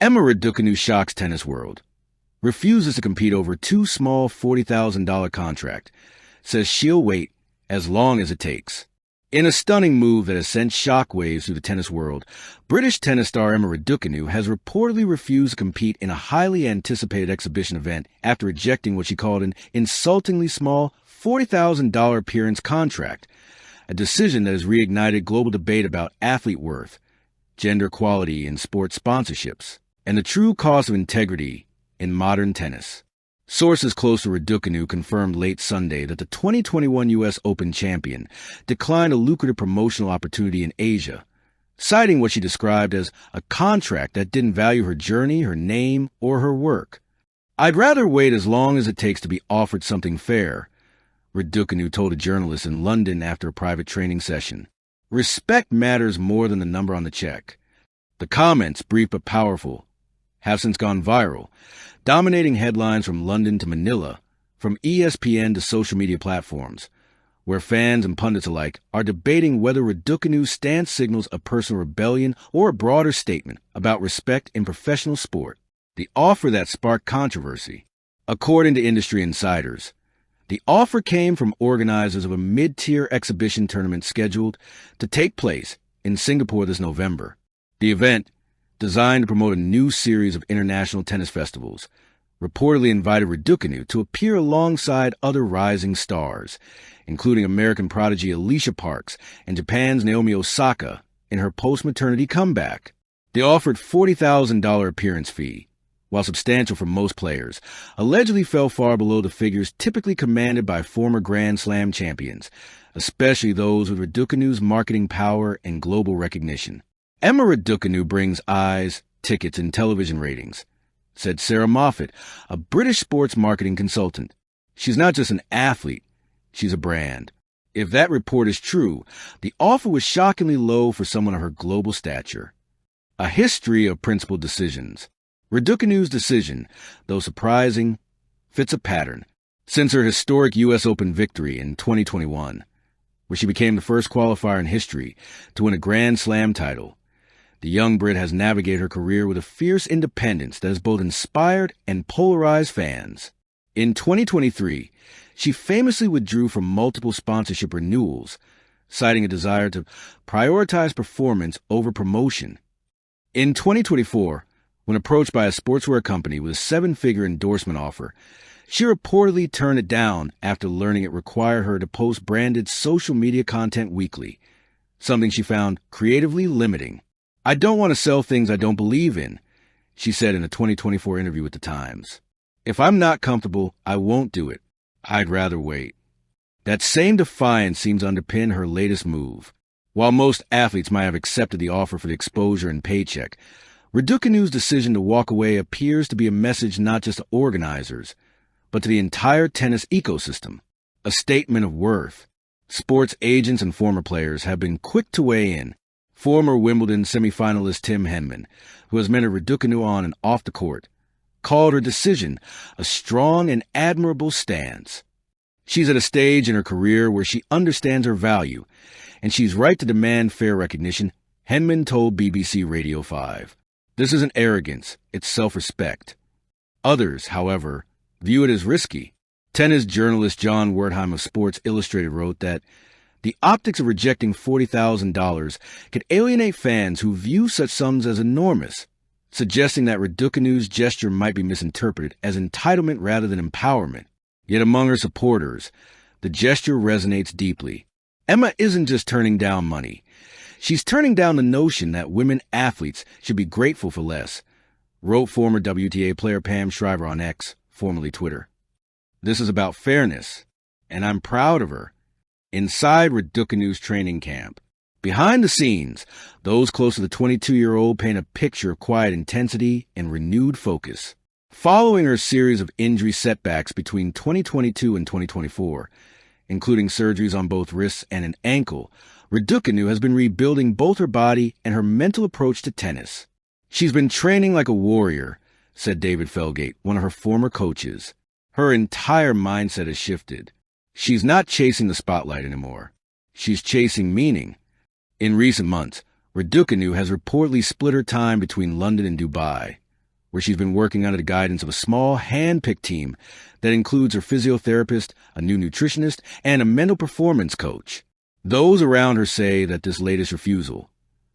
Emma Raducanu shocks tennis world. Refuses to compete over two small $40,000 contract. Says she'll wait as long as it takes. In a stunning move that has sent shockwaves through the tennis world, British tennis star Emma Raducanu has reportedly refused to compete in a highly anticipated exhibition event after rejecting what she called an insultingly small $40,000 appearance contract, a decision that has reignited global debate about athlete worth, gender equality in sports sponsorships, and the true cost of integrity in modern tennis. Sources close to Raducanu confirmed late Sunday that the 2021 U.S. Open champion declined a lucrative promotional opportunity in Asia, citing what she described as a contract that didn't value her journey, her name, or her work. "I'd rather wait as long as it takes to be offered something fair," Raducanu told a journalist in London after a private training session. Respect matters more than the number on the check. The comments, brief but powerful, have since gone viral, dominating headlines from London to Manila, from ESPN to social media platforms, where fans and pundits alike are debating whether Raducanu's stance signals a personal rebellion or a broader statement about respect in professional sport. The offer that sparked controversy. According to industry insiders, the offer came from organizers of a mid-tier exhibition tournament scheduled to take place in Singapore this November. The event, designed to promote a new series of international tennis festivals, reportedly invited Raducanu to appear alongside other rising stars, including American prodigy Alicia Parks and Japan's Naomi Osaka, in her post-maternity comeback. They offered $40,000 appearance fee, while substantial for most players, allegedly fell far below the figures typically commanded by former Grand Slam champions, especially those with Raducanu's marketing power and global recognition. Emma Raducanu brings eyes, tickets, and television ratings, said Sarah Moffat, a British sports marketing consultant. She's not just an athlete, she's a brand. If that report is true, the offer was shockingly low for someone of her global stature. A history of principled decisions. Raducanu's decision, though surprising, fits a pattern. Since her historic U.S. Open victory in 2021, where she became the first qualifier in history to win a Grand Slam title, the young Brit has navigated her career with a fierce independence that has both inspired and polarized fans. In 2023, she famously withdrew from multiple sponsorship renewals, citing a desire to prioritize performance over promotion. In 2024, when approached by a sportswear company with a seven-figure endorsement offer, she reportedly turned it down after learning it required her to post branded social media content weekly, something she found creatively limiting. "I don't want to sell things I don't believe in," she said in a 2024 interview with The Times. "If I'm not comfortable, I won't do it. I'd rather wait." That same defiance seems to underpin her latest move. While most athletes might have accepted the offer for the exposure and paycheck, Raducanu's decision to walk away appears to be a message not just to organizers, but to the entire tennis ecosystem. A statement of worth. Sports agents and former players have been quick to weigh in. Former Wimbledon semifinalist Tim Henman, who has mentored Raducanu on and off the court, called her decision a strong and admirable stance. She's at a stage in her career where she understands her value, and she's right to demand fair recognition, Henman told BBC Radio 5. This isn't arrogance, it's self-respect. Others, however, view it as risky. Tennis journalist John Wertheim of Sports Illustrated wrote that the optics of rejecting $40,000 could alienate fans who view such sums as enormous, suggesting that Raducanu's gesture might be misinterpreted as entitlement rather than empowerment. Yet among her supporters, the gesture resonates deeply. Emma isn't just turning down money. She's turning down the notion that women athletes should be grateful for less, wrote former WTA player Pam Shriver on X, formerly Twitter. This is about fairness, and I'm proud of her. Inside Raducanu's training camp. Behind the scenes, those close to the 22-year-old paint a picture of quiet intensity and renewed focus. Following her series of injury setbacks between 2022 and 2024, including surgeries on both wrists and an ankle, Raducanu has been rebuilding both her body and her mental approach to tennis. "She's been training like a warrior," said David Felgate, one of her former coaches. "Her entire mindset has shifted. She's not chasing the spotlight anymore. She's chasing meaning." In recent months, Raducanu has reportedly split her time between London and Dubai, where she's been working under the guidance of a small, hand-picked team that includes her physiotherapist, a new nutritionist, and a mental performance coach. Those around her say that this latest refusal,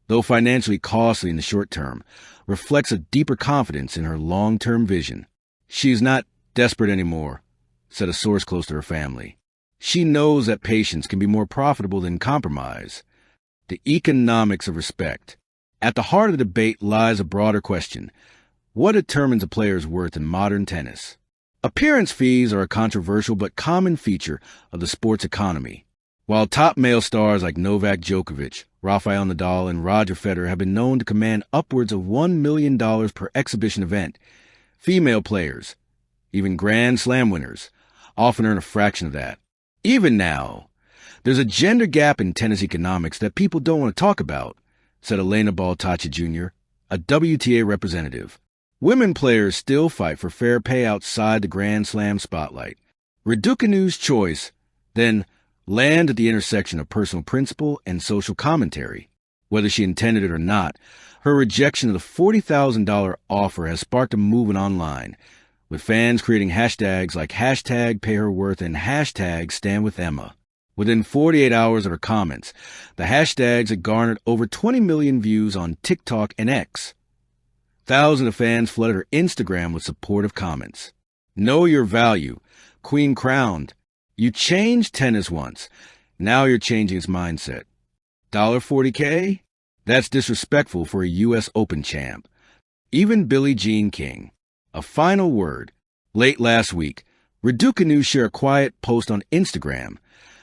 though financially costly in the short term, reflects a deeper confidence in her long-term vision. She is not desperate anymore, said a source close to her family. She knows that patience can be more profitable than compromise. The economics of respect. At the heart of the debate lies a broader question. What determines a player's worth in modern tennis? Appearance fees are a controversial but common feature of the sports economy. While top male stars like Novak Djokovic, Rafael Nadal, and Roger Federer have been known to command upwards of $1 million per exhibition event, female players, even Grand Slam winners, often earn a fraction of that. Even now, there's a gender gap in tennis economics that people don't want to talk about, said Elena Baltacha Jr., a WTA representative. Women players still fight for fair pay outside the Grand Slam spotlight. Raducanu's choice, then, land at the intersection of personal principle and social commentary. Whether she intended it or not, her rejection of the $40,000 offer has sparked a movement online, with fans creating hashtags like #PayHerWorth and #StandWithEmma. Within 48 hours of her comments, the hashtags had garnered over 20 million views on TikTok and X. Thousands of fans flooded her Instagram with supportive comments. Know your value. Queen crowned. You changed tennis once. Now you're changing its mindset. $40K? That's disrespectful for a U.S. Open champ. Even Billie Jean King. A final word. Late last week, Raducanu shared a quiet post on Instagram,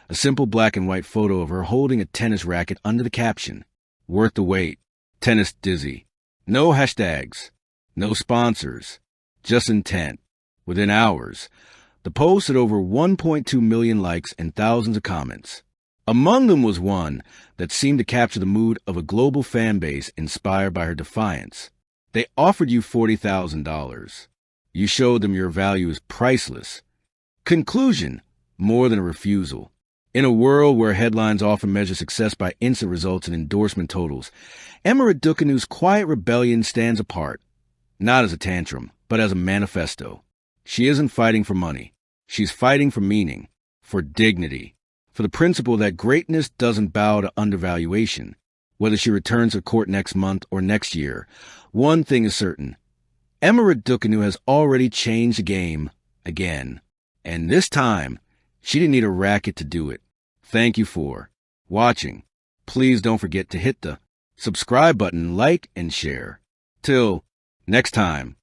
a simple black and white photo of her holding a tennis racket under the caption, "Worth the wait. Tennis dizzy." No hashtags. No sponsors. Just intent. Within hours, the post had over 1.2 million likes and thousands of comments. Among them was one that seemed to capture the mood of a global fan base inspired by her defiance. They offered you $40,000. You showed them your value is priceless. Conclusion, more than a refusal. In a world where headlines often measure success by instant results and endorsement totals, Emma Raducanu's quiet rebellion stands apart, not as a tantrum, but as a manifesto. She isn't fighting for money. She's fighting for meaning, for dignity, for the principle that greatness doesn't bow to undervaluation. Whether she returns to court next month or next year, one thing is certain. Emma Raducanu has already changed the game again. And this time, she didn't need a racket to do it. Thank you for watching. Please don't forget to hit the subscribe button, like, and share. Till next time.